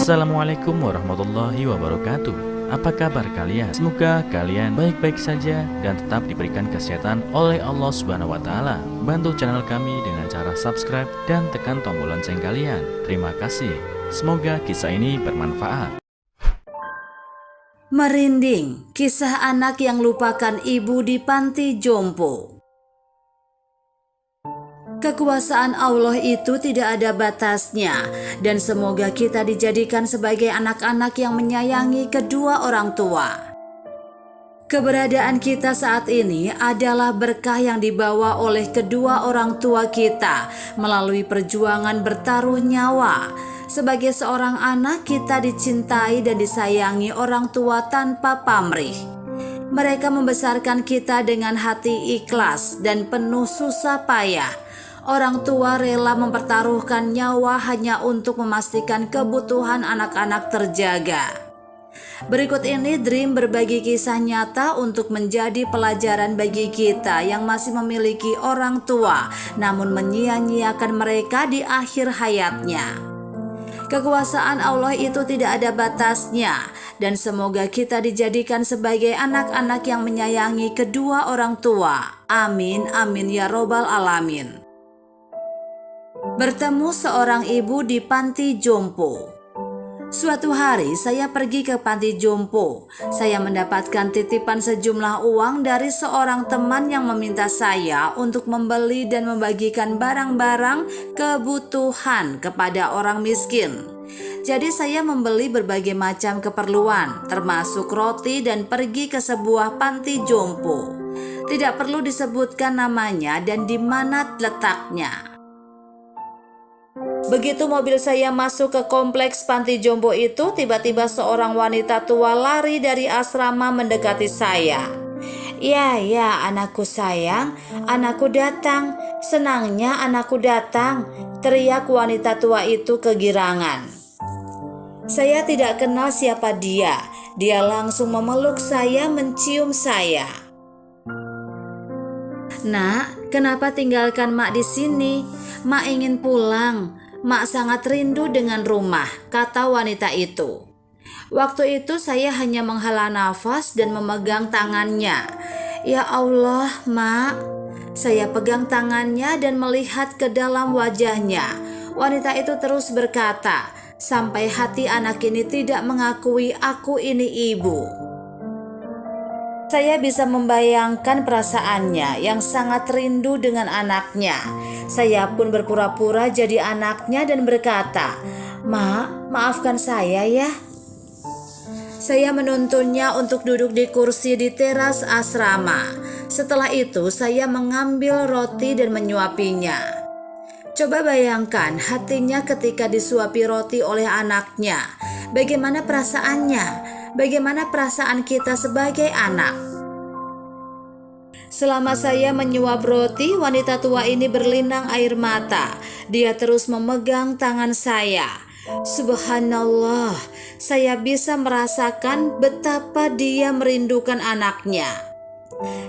Assalamualaikum warahmatullahi wabarakatuh. Apa kabar kalian? Semoga kalian baik-baik saja dan tetap diberikan kesehatan oleh Allah Subhanahu wa taala. Bantu channel kami dengan cara subscribe dan tekan tombol lonceng kalian. Terima kasih. Semoga kisah ini bermanfaat. Merinding, kisah anak yang lupakan ibu di panti jompo. Kekuasaan Allah itu tidak ada batasnya, dan semoga kita dijadikan sebagai anak-anak yang menyayangi kedua orang tua. Keberadaan kita saat ini adalah berkah yang dibawa oleh kedua orang tua kita melalui perjuangan bertaruh nyawa. Sebagai seorang anak, kita dicintai dan disayangi orang tua tanpa pamrih. Mereka membesarkan kita dengan hati ikhlas dan penuh susah payah. Orang tua rela mempertaruhkan nyawa hanya untuk memastikan kebutuhan anak-anak terjaga. Berikut ini Dream berbagi kisah nyata untuk menjadi pelajaran bagi kita yang masih memiliki orang tua namun menyia-nyiakan mereka di akhir hayatnya. Kekuasaan Allah itu tidak ada batasnya, dan semoga kita dijadikan sebagai anak-anak yang menyayangi kedua orang tua. Amin, amin ya robbal alamin. Bertemu seorang ibu di panti jompo. Suatu hari saya pergi ke panti jompo. Saya mendapatkan titipan sejumlah uang dari seorang teman yang meminta saya untuk membeli dan membagikan barang-barang kebutuhan kepada orang miskin. Jadi saya membeli berbagai macam keperluan, termasuk roti, dan pergi ke sebuah panti jompo. Tidak perlu disebutkan namanya dan di mana letaknya. Begitu mobil saya masuk ke kompleks panti jompo itu, tiba-tiba seorang wanita tua lari dari asrama mendekati saya. Ya, anakku sayang, anakku datang. Senangnya anakku datang, teriak wanita tua itu kegirangan. Saya tidak kenal siapa dia. Dia langsung memeluk saya, mencium saya. Nak, kenapa tinggalkan Mak di sini? Mak ingin pulang. Mak sangat rindu dengan rumah, kata wanita itu. Waktu itu saya hanya menghela nafas dan memegang tangannya. Ya Allah, Mak. Saya pegang tangannya dan melihat ke dalam wajahnya. Wanita itu terus berkata, sampai hati anak ini tidak mengakui aku ini ibu. Saya bisa membayangkan perasaannya yang sangat rindu dengan anaknya. Saya pun berpura-pura jadi anaknya dan berkata, "Mak, maafkan saya ya." Saya menuntunnya untuk duduk di kursi di teras asrama. Setelah itu saya mengambil roti dan menyuapinya. Coba bayangkan hatinya ketika disuapi roti oleh anaknya. Bagaimana perasaannya? Bagaimana perasaan kita sebagai anak? Selama saya menyuap roti, wanita tua ini berlinang air mata. Dia terus memegang tangan saya. Subhanallah, saya bisa merasakan betapa dia merindukan anaknya.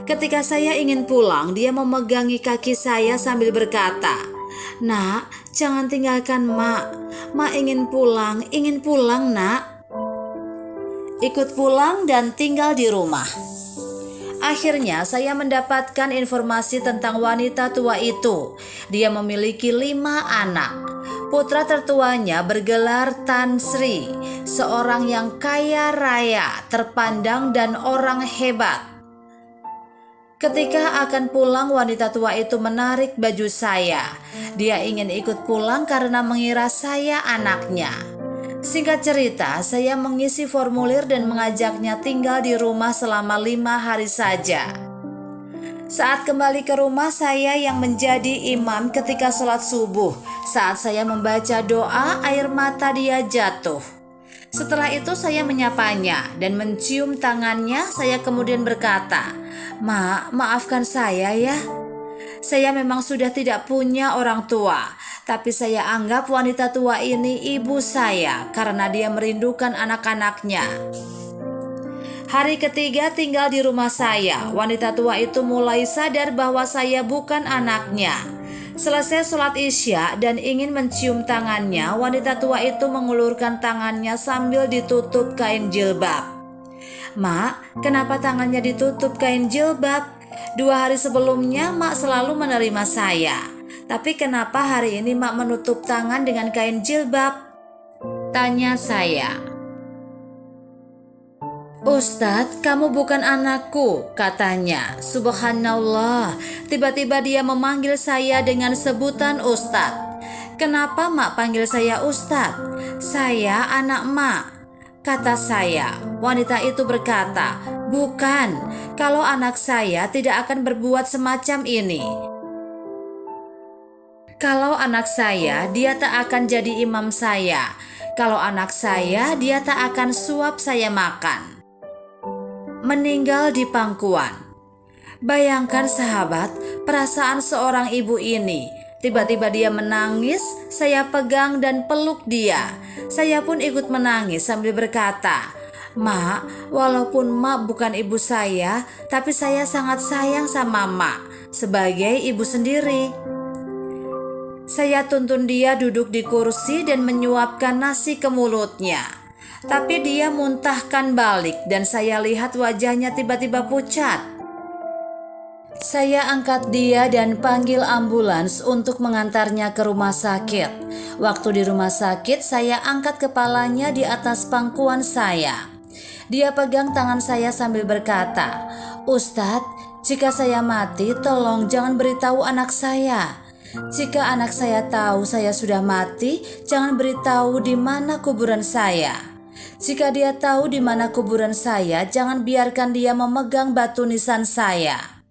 Ketika saya ingin pulang, dia memegangi kaki saya sambil berkata, "Nak, jangan tinggalkan Mak. Mak ingin pulang Nak." Ikut pulang dan tinggal di rumah. Akhirnya saya mendapatkan informasi tentang wanita tua itu. Dia memiliki 5 anak. Putra tertuanya bergelar Tan Sri, seorang yang kaya raya, terpandang dan orang hebat. Ketika akan pulang, wanita tua itu menarik baju saya. Dia ingin ikut pulang karena mengira saya anaknya. Singkat cerita, saya mengisi formulir dan mengajaknya tinggal di rumah selama 5 hari saja. Saat kembali ke rumah, saya yang menjadi imam ketika sholat subuh. Saat saya membaca doa, air mata dia jatuh. Setelah itu saya menyapanya dan mencium tangannya. Saya kemudian berkata, "Mak, maafkan saya ya. Saya memang sudah tidak punya orang tua, tapi saya anggap wanita tua ini ibu saya karena dia merindukan anak-anaknya." Hari ketiga tinggal di rumah saya, wanita tua itu mulai sadar bahwa saya bukan anaknya. Selesai sholat Isya dan ingin mencium tangannya, wanita tua itu mengulurkan tangannya sambil ditutup kain jilbab. "Mak, kenapa tangannya ditutup kain jilbab? 2 hari sebelumnya Mak selalu menerima saya. Tapi kenapa hari ini Mak menutup tangan dengan kain jilbab?" tanya saya. "Ustadz, kamu bukan anakku," katanya. Subhanallah, tiba-tiba dia memanggil saya dengan sebutan Ustadz. "Kenapa Mak panggil saya Ustadz? Saya anak Mak," kata saya. Wanita itu berkata, "Bukan, kalau anak saya tidak akan berbuat semacam ini. Kalau anak saya, dia tak akan jadi imam saya. Kalau anak saya, dia tak akan suap saya makan." Meninggal di pangkuan. Bayangkan sahabat, perasaan seorang ibu ini. Tiba-tiba dia menangis, saya pegang dan peluk dia. Saya pun ikut menangis sambil berkata, "Mak, walaupun Mak bukan ibu saya, tapi saya sangat sayang sama Mak sebagai ibu sendiri." Saya tuntun dia duduk di kursi dan menyuapkan nasi ke mulutnya. Tapi dia muntahkan balik dan saya lihat wajahnya tiba-tiba pucat. Saya angkat dia dan panggil ambulans untuk mengantarnya ke rumah sakit. Waktu di rumah sakit, saya angkat kepalanya di atas pangkuan saya. Dia pegang tangan saya sambil berkata, "Ustadz, jika saya mati, tolong jangan beritahu anak saya. Jika anak saya tahu saya sudah mati, jangan beritahu di mana kuburan saya. Jika dia tahu di mana kuburan saya, jangan biarkan dia memegang batu nisan saya."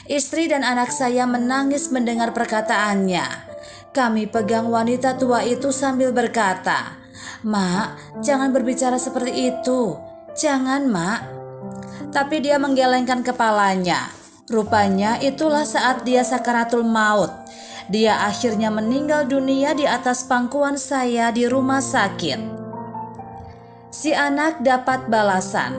Istri dan anak saya menangis mendengar perkataannya. Kami pegang wanita tua itu sambil berkata, "Mak, jangan berbicara seperti itu. Jangan, Mak." Tapi dia menggelengkan kepalanya. Rupanya itulah saat dia sakaratul maut. Dia akhirnya meninggal dunia di atas pangkuan saya di rumah sakit. Si anak dapat balasan.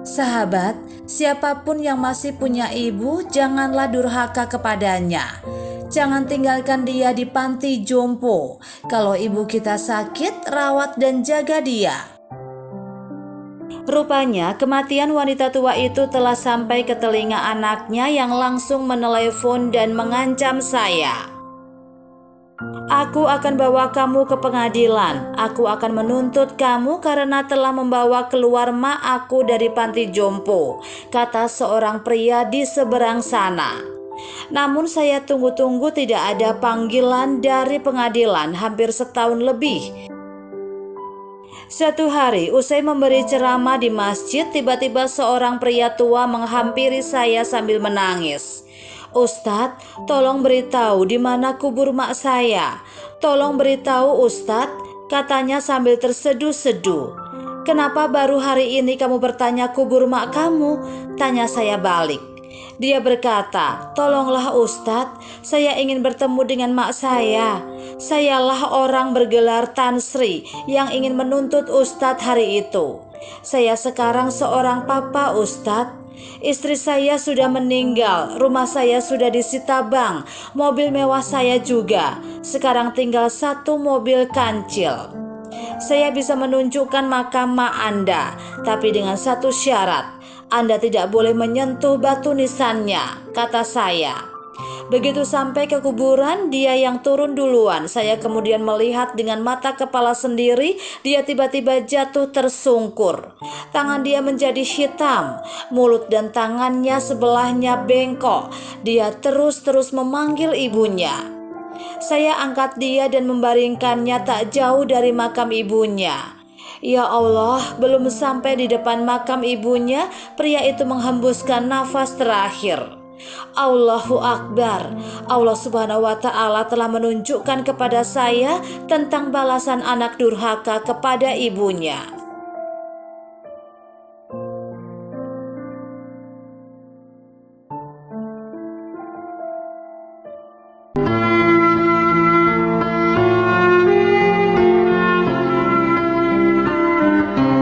Sahabat, siapapun yang masih punya ibu, janganlah durhaka kepadanya. Jangan tinggalkan dia di panti jompo. Kalau ibu kita sakit, rawat dan jaga dia. Rupanya kematian wanita tua itu telah sampai ke telinga anaknya yang langsung menelepon dan mengancam saya. "Aku akan bawa kamu ke pengadilan. Aku akan menuntut kamu karena telah membawa keluar mak aku dari panti jompo," kata seorang pria di seberang sana. Namun saya tunggu-tunggu tidak ada panggilan dari pengadilan hampir setahun lebih. Suatu hari, usai memberi ceramah di masjid, tiba-tiba seorang pria tua menghampiri saya sambil menangis. "Ustadz, tolong beritahu di mana kubur mak saya. Tolong beritahu Ustadz," katanya sambil terseduh-seduh. "Kenapa baru hari ini kamu bertanya kubur mak kamu?" tanya saya balik. Dia berkata, "Tolonglah Ustadz, saya ingin bertemu dengan mak saya. Sayalah orang bergelar Tan Sri yang ingin menuntut Ustadz hari itu. Saya sekarang seorang papa Ustadz. Istri saya sudah meninggal, rumah saya sudah disita bank, mobil mewah saya juga. Sekarang tinggal 1 mobil kancil. Saya bisa menunjukkan makam mak Anda, tapi dengan satu syarat. Anda tidak boleh menyentuh batu nisannya," kata saya. Begitu sampai ke kuburan, dia yang turun duluan. Saya kemudian melihat dengan mata kepala sendiri, dia tiba-tiba jatuh tersungkur. Tangan dia menjadi hitam, mulut dan tangannya sebelahnya bengkok. Dia terus-terus memanggil ibunya. Saya angkat dia dan membaringkannya tak jauh dari makam ibunya. Ya Allah, belum sampai di depan makam ibunya, pria itu menghembuskan nafas terakhir. Allahu Akbar. Allah Subhanahu wa Ta'ala telah menunjukkan kepada saya tentang balasan anak durhaka kepada ibunya.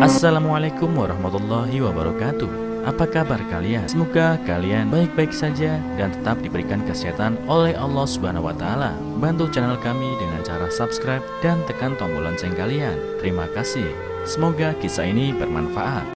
Assalamualaikum warahmatullahi wabarakatuh. Apa kabar kalian? Semoga kalian baik-baik saja dan tetap diberikan kesehatan oleh Allah Subhanahu wa taala. Bantu channel kami dengan cara subscribe dan tekan tombol lonceng kalian. Terima kasih. Semoga kisah ini bermanfaat.